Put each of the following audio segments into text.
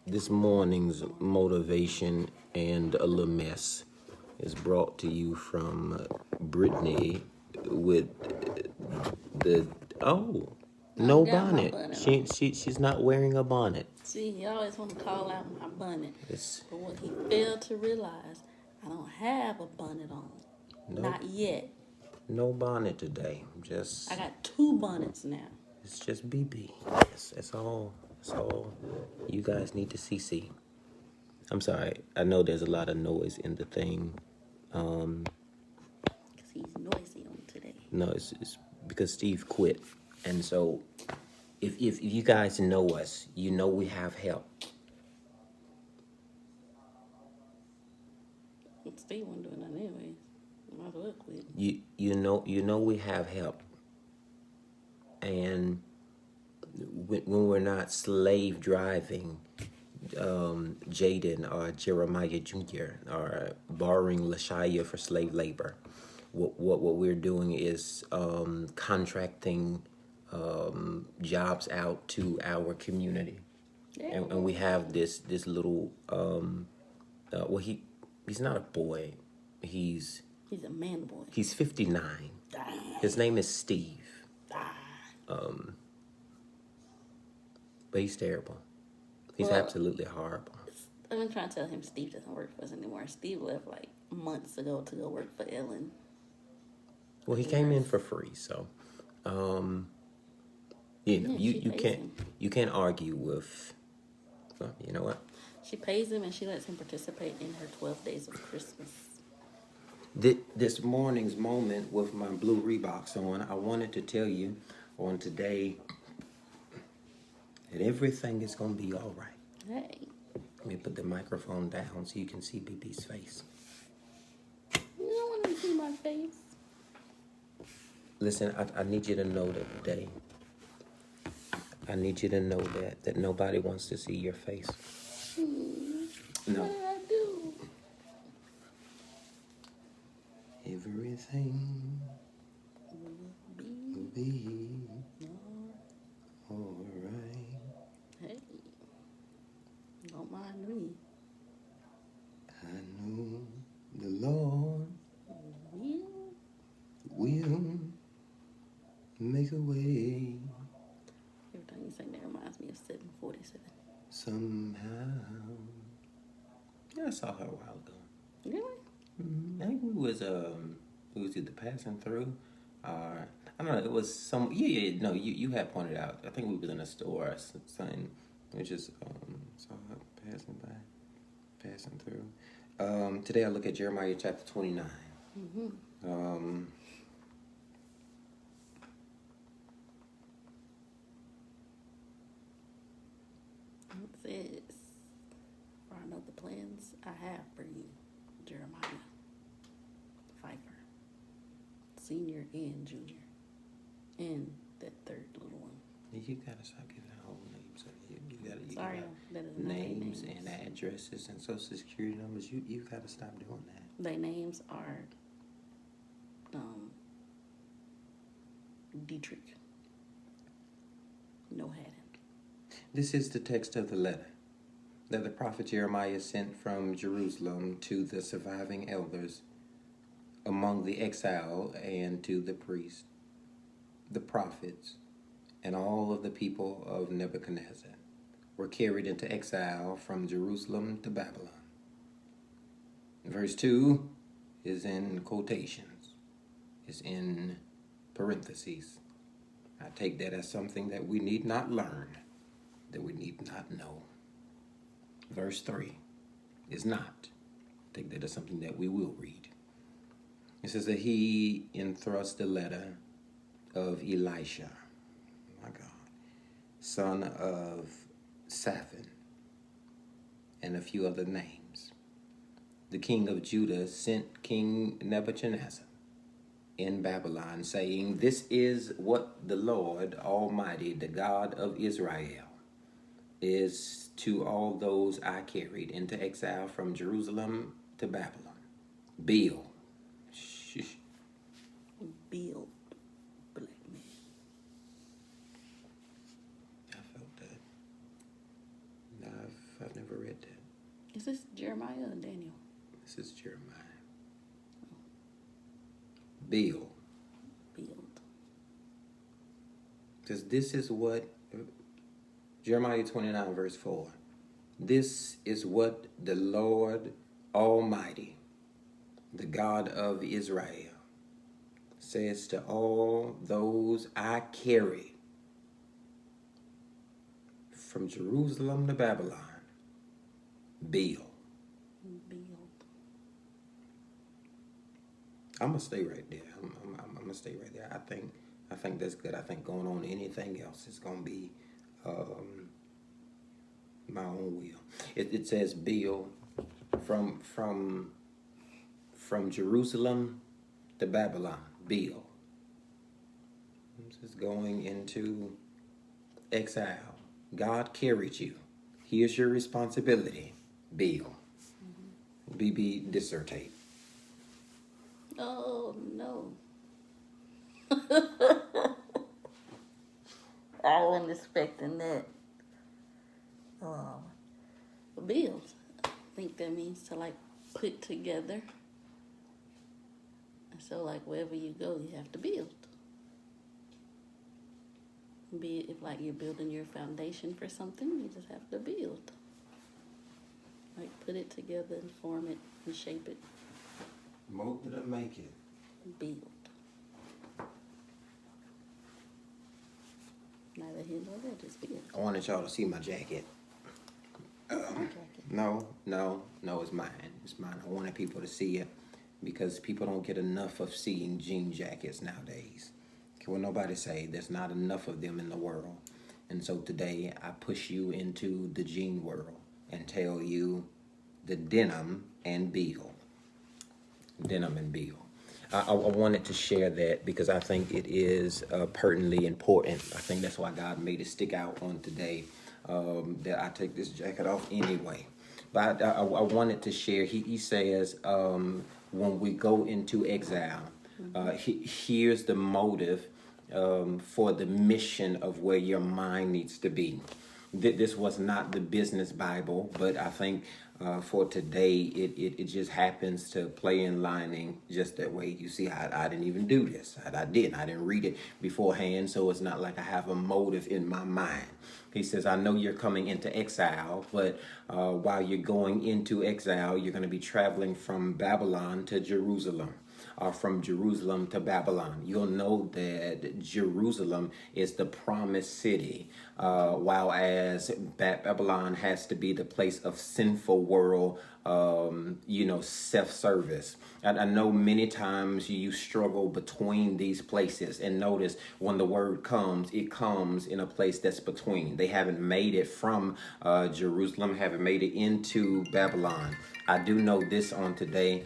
This morning's motivation and a little mess is brought to you from Brittany with the no got my bonnet. bonnet She's not wearing a bonnet. See, he always want to call out my bonnet. It's But what he failed to realize, I don't have a bonnet on. Nope. Not yet. No bonnet today. I got 2 bonnets now. It's just BB. That's all. That's all you guys need to see. I'm sorry. I know there's a lot of noise in the thing. Because he's noisy on today. No, it's because Steve quit. And so if you guys know us, you know we have help. Steve wasn't doing that anyways. Might as well quit. You know we have help. And when we're not slave driving Jaden or Jeremiah Jr. or borrowing Lashaya for slave labor, what we're doing is contracting jobs out to our community, and we have this little he's not a boy, he's a man boy. He's 59. His name is Steve. But he's terrible. He's absolutely horrible. I've been trying to tell him Steve doesn't work for us anymore. Steve left like months ago to go work for Ellen. Well, he came in for free, so you can't argue with. Well, you know what? She pays him and she lets him participate in her 12 days of Christmas. This morning's moment with my blue Reeboks on, I wanted to tell you on today that everything is going to be all right. Hey. Let me put the microphone down so you can see BB's face. You don't want to see my face. Listen, I need you to know that today. I need you to know that nobody wants to see your face. No. What did I do? Everything will be all right. Hey, don't mind me. I know the Lord will make a way. Every time you say that reminds me of 747. Somehow. Yeah, I saw her a while ago. Really? I think we was either passing through, or I don't know. It was some. Yeah. No, you had pointed out. I think we was in a store or something. We just saw her passing through. Today I look at Jeremiah chapter 29. It says, "For I know the plans I have for you, Jeremiah, Pfeiffer, senior and junior, and that third little one." You gotta stop giving out whole names. You Sorry, gotta that is not their names and addresses and social security numbers. You gotta stop doing that. Their names are Dietrich. No Haddon. This is the text of the letter that the prophet Jeremiah sent from Jerusalem to the surviving elders among the exile, and to the priests, the prophets, and all of the people of Nebuchadnezzar were carried into exile from Jerusalem to Babylon. Verse 2 is in quotations, is in parentheses. I take that as something that we need not learn, that we need not know. Verse 3 is not. Take that as something that we will read. It says that he enthrust the letter of Elisha, my God, son of Shaphan, and a few other names. The king of Judah sent King Nebuchadnezzar in Babylon, saying, "This is what the Lord Almighty, the God of Israel, is to all those I carried into exile from Jerusalem to Babylon. Build." Build, black man. I felt that. I've Is this Jeremiah or Daniel? This is Jeremiah. Build. Because this is what, Jeremiah 29 verse 4. This is what the Lord Almighty, the God of Israel, says to all those I carry from Jerusalem to Babylon. Build. I'm gonna stay right there. I'm gonna stay right there. I think that's good. I think going on to anything else is gonna be my own will. It says build from Jerusalem to Babylon. Build. This is going into exile. God carried you. Here's your responsibility. Build. BB dissertate. Oh no. I wasn't expecting that. Build. I think that means to like put together. So like wherever you go, you have to build. Be it if like you're building your foundation for something, you just have to build. Like put it together and form it and shape it. Mold it or make it. Build. Neither here nor there, just build. I wanted y'all to see my jacket. No, it's mine. It's mine. I wanted people to see it because people don't get enough of seeing jean jackets nowadays. Will nobody say there's not enough of them in the world? And so today I push you into the jean world and tell you the denim and build. Denim and build. I wanted to share that because I think it is pertinently important. I think that's why God made it stick out on today, that I take this jacket off anyway. But I wanted to share, he says, when we go into exile, here's the motive for the mission of where your mind needs to be. This was not the business Bible, but I think for today, it just happens to play in lining just that way. You see, I didn't even do this. I didn't read it beforehand, so it's not like I have a motive in my mind. He says, I know you're coming into exile, but while you're going into exile, you're going to be traveling from Babylon to Jerusalem. From Jerusalem to Babylon. You'll know that Jerusalem is the promised city, while as Babylon has to be the place of sinful world, self-service. And I know many times you struggle between these places, and notice when the word comes, it comes in a place that's between. They haven't made it from Jerusalem, haven't made it into Babylon. I do know this on today,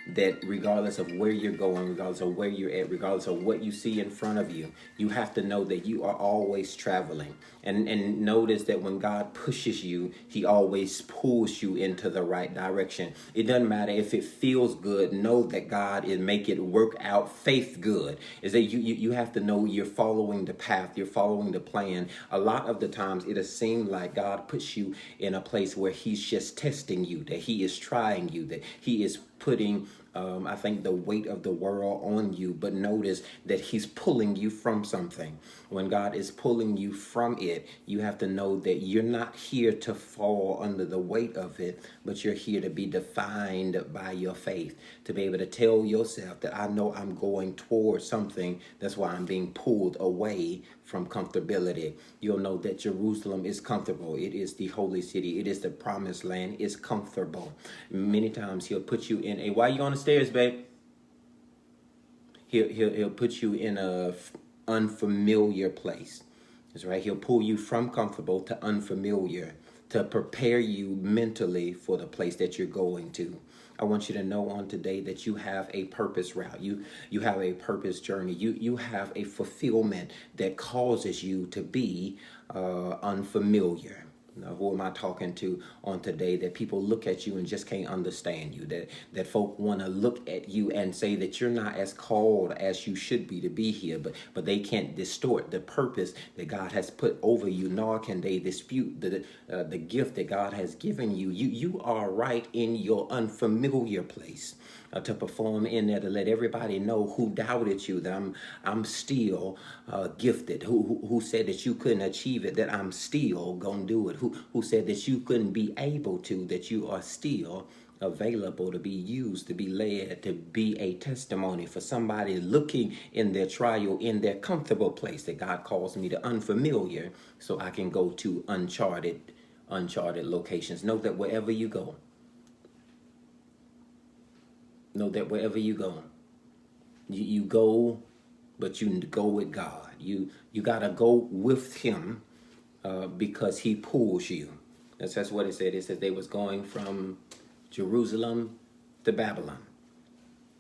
that regardless of where you're going, regardless of where you're at, regardless of what you see in front of you, you have to know that you are always traveling. And notice that when God pushes you, he always pulls you into the right direction. It doesn't matter if it feels good. Know that God is make it work out. Faith good is that you have to know you're following the path, you're following the plan. A lot of the times it has seemed like God puts you in a place where he's just testing you, that he is trying you, that he is putting I think the weight of the world on you, but notice that he's pulling you from something. When God is pulling you from it, you have to know that you're not here to fall under the weight of it, but you're here to be defined by your faith, to be able to tell yourself that I know I'm going towards something. That's why I'm being pulled away from comfortability. You'll know that Jerusalem is comfortable. It is the holy city. It is the promised land. It's comfortable. Many times he'll put you in a, why you on the stairs, babe? He'll put you in a unfamiliar place. That's right. He'll pull you from comfortable to unfamiliar to prepare you mentally for the place that you're going to. I want you to know on today that you have a purpose route. You have a purpose journey. You have a fulfillment that causes you to be unfamiliar. Now, who am I talking to on today? That people look at you and just can't understand you. That folk want to look at you and say that you're not as called as you should be to be here, but they can't distort the purpose that God has put over you, nor can they dispute the gift that God has given you. You are right in your unfamiliar place. To perform in there, to let everybody know who doubted you that I'm still gifted, who said that you couldn't achieve it, that I'm still gonna do it, who said that you couldn't be able to, that you are still available to be used, to be led, to be a testimony for somebody looking in their trial, in their comfortable place, that God calls me to unfamiliar so I can go to uncharted locations. Know that wherever you go, you go, but you go with God. You gotta go with Him because He pulls you. That's what it said. It said they was going from Jerusalem to Babylon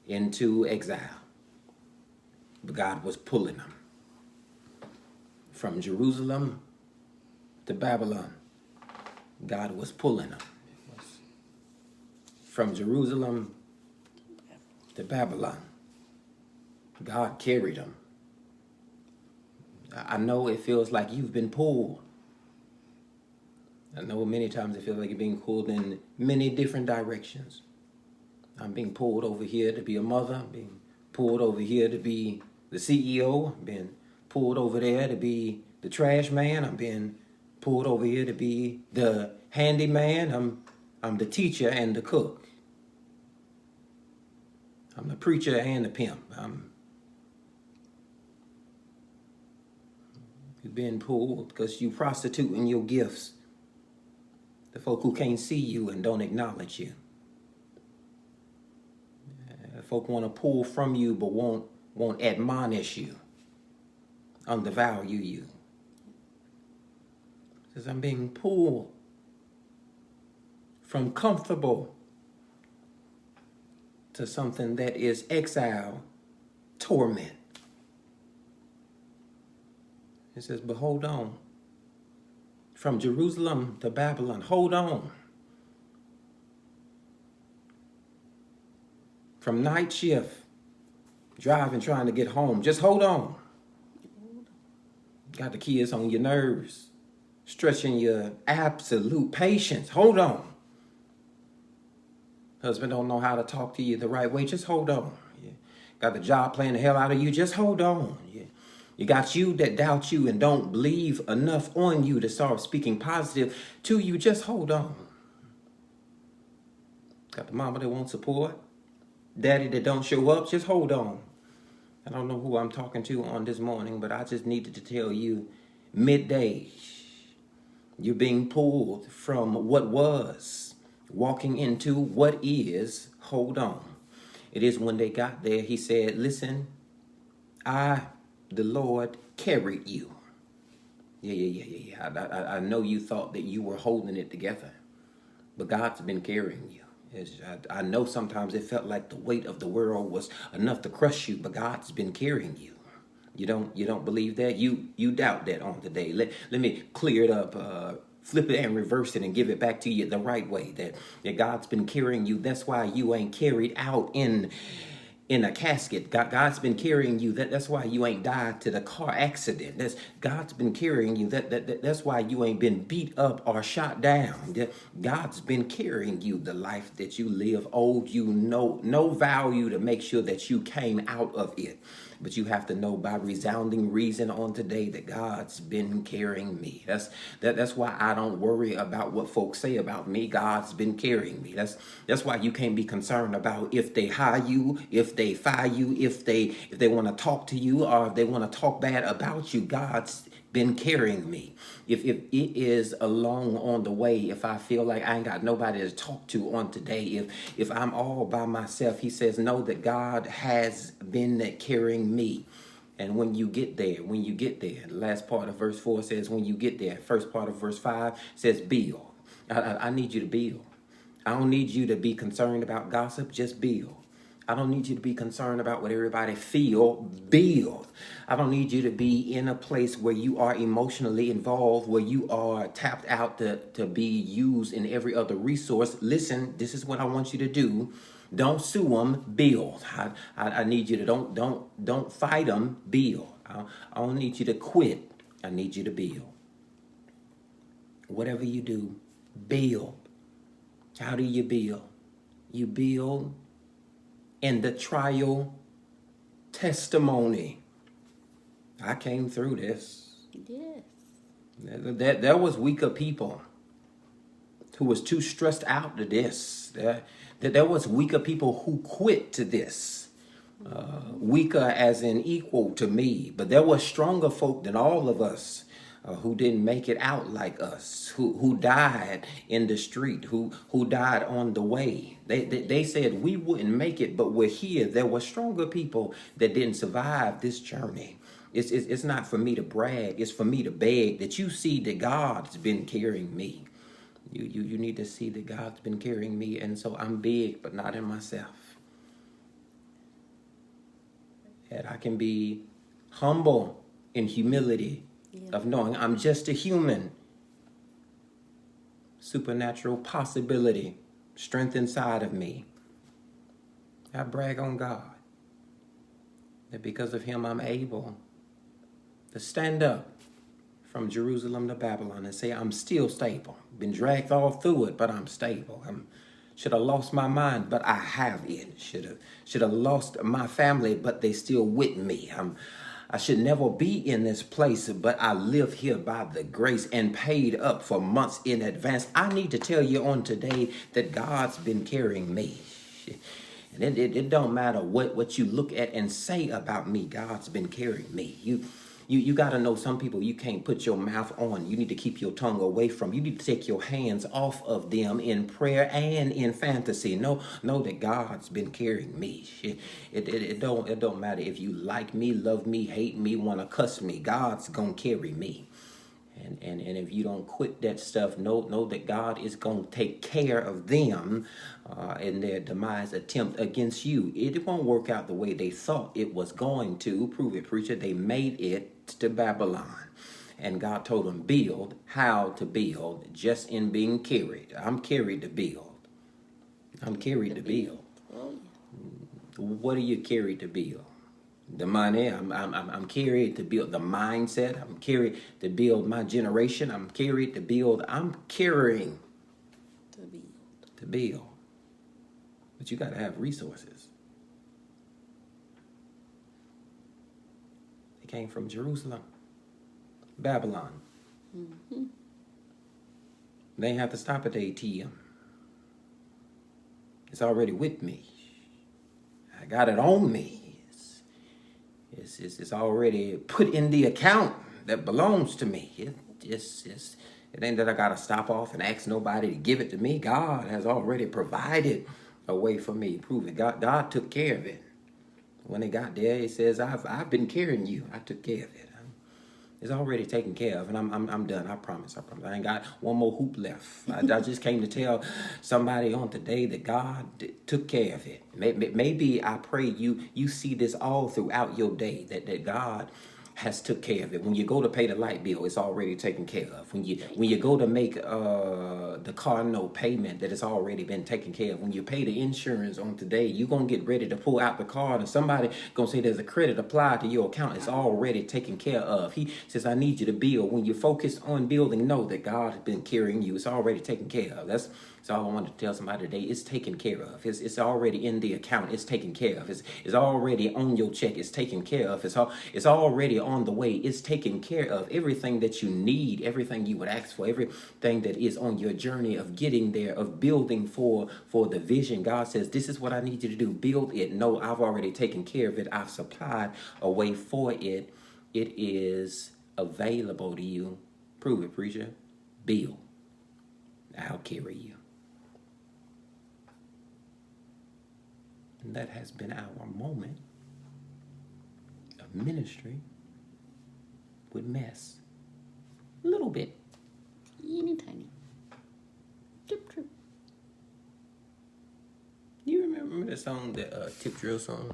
into exile. But God was pulling them from Jerusalem to Babylon. God was pulling them from Jerusalem to Babylon. God carried them. I know it feels like you've been pulled. I know many times it feels like you're being pulled in many different directions. I'm being pulled over here to be a mother. I'm being pulled over here to be the CEO. I'm being pulled over there to be the trash man. I'm being pulled over here to be the handyman. I'm the teacher and the cook. I'm the preacher and the pimp. You've been pulled because you prostituting your gifts. The folk who can't see you and don't acknowledge you. Folk want to pull from you but won't admonish you, undervalue you. It says I'm being pulled from comfortable to something that is exile, torment. It says, but hold on. From Jerusalem to Babylon, hold on. From night shift, driving, trying to get home, just hold on. Got the kids on your nerves, stretching your absolute patience. Hold on. Husband don't know how to talk to you the right way. Just hold on. Yeah. Got the job playing the hell out of you. Just hold on. Yeah. You got you that doubt you and don't believe enough on you to start speaking positive to you. Just hold on. Got the mama that won't support. Daddy that don't show up. Just hold on. I don't know who I'm talking to on this morning, but I just needed to tell you, midday, you're being pulled from what was, walking into what is. Hold on. It is when they got there, he said, listen, the Lord carried you. Yeah. I know you thought that you were holding it together, but God's been carrying you. I know sometimes it felt like the weight of the world was enough to crush you, but God's been carrying you. You don't believe that? You doubt that on today. Let me clear it up. Flip it and reverse it and give it back to you the right way. That God's been carrying you. That's why you ain't carried out in a casket. God's been carrying you. That's why you ain't died to the car accident. God's been carrying you. That's why you ain't been beat up or shot down. God's been carrying you. The life that you live owed you no value to make sure that you came out of it. But you have to know by resounding reason on today that God's been carrying me. That's why I don't worry about what folks say about me. God's been carrying me. That's why you can't be concerned about if they hire you, if they fire you, if they want to talk to you, or if they want to talk bad about you. God's been carrying me. If it is alone on the way, if I feel like I ain't got nobody to talk to on today, if I'm all by myself, he says, know that God has been carrying me. And when you get there, the last part of verse 4 says, when you get there, first part of verse 5 says, build. I need you to build. I don't need you to be concerned about gossip, just build. I don't need you to be concerned about what everybody feel. Build. I don't need you to be in a place where you are emotionally involved, where you are tapped out to be used in every other resource. Listen, this is what I want you to do. Don't sue them. Build. I need you to don't fight them. Build. I don't need you to quit. I need you to build. Whatever you do, build. How do you build? You build in the trial testimony. I came through this. Yes. There was weaker people who was too stressed out to this. There was weaker people who quit to this. Weaker as in equal to me. But there were stronger folk than all of us who didn't make it out like us, who died in the street, who died on the way. They said we wouldn't make it, but we're here. There were stronger people that didn't survive this journey. It's not for me to brag. It's for me to beg that you see that God's been carrying me. You need to see that God's been carrying me, and so I'm big, but not in myself. And I can be humble in humility of knowing I'm just a human. Supernatural possibility, strength inside of me. I brag on God that because of him I'm able to stand up from Jerusalem to Babylon and say I'm still stable. Been dragged all through it, but I'm stable. Should have lost my mind, but I have it. Should have lost my family, but they still with me. I should never be in this place, but I live here by the grace and paid up for months in advance. I need to tell you on today that God's been carrying me. And it don't matter what you look at and say about me, God's been carrying me. You got to know some people you can't put your mouth on. You need to keep your tongue away from. You need to take your hands off of them in prayer and in fantasy. Know that God's been carrying me. It don't matter if you like me, love me, hate me, want to cuss me. God's going to carry me. And if you don't quit that stuff, know that God is going to take care of them in their demise attempt against you. It won't work out the way they thought it was going to. Prove it, preacher. They made it to Babylon. And God told them, build, how to build, just in being carried. I'm carried to build. I'm carried to build. Oh, yeah. What are you carried to build? The money. I'm carried to build the mindset. I'm carried to build my generation. I'm carried to build. I'm carrying to build. But you got to have resources. They came from Jerusalem, Babylon. Mm-hmm. They ain't have to stop at the ATM. It's already with me. I got it on me. It's already put in the account that belongs to me. It ain't that I got to stop off and ask nobody to give it to me. God has already provided a way for me. Prove it. God took care of it. When it got there, he says, I've been carrying you. I took care of it. It's already taken care of, and I'm done. I promise. I ain't got one more hoop left. I just came to tell somebody on today that God took care of it. Maybe I pray you see this all throughout your day, that God has took care of it. When you go to pay the light bill, it's already taken care of. When you go to make the car note payment, that it's already been taken care of. When you pay the insurance on today, you're going to get ready to pull out the card and somebody going to say there's a credit applied to your account. It's already taken care of. He says, I need you to build. When you're focused on building, know that God has been carrying you. It's already taken care of. That's all I wanted to tell somebody today. It's taken care of. It's already in the account. It's taken care of. It's already on your check. It's taken care of. It's already on the way. It's taken care of. Everything that you need, everything you would ask for, everything that is on your journey of getting there, of building for the vision. God says, this is what I need you to do. Build it. No, I've already taken care of it. I've supplied a way for it. It is available to you. Prove it, preacher. Build. I'll carry you. And that has been our moment of ministry with mess. A little bit. Teeny tiny. Drip, drip. You remember this song, that Tip Drill song?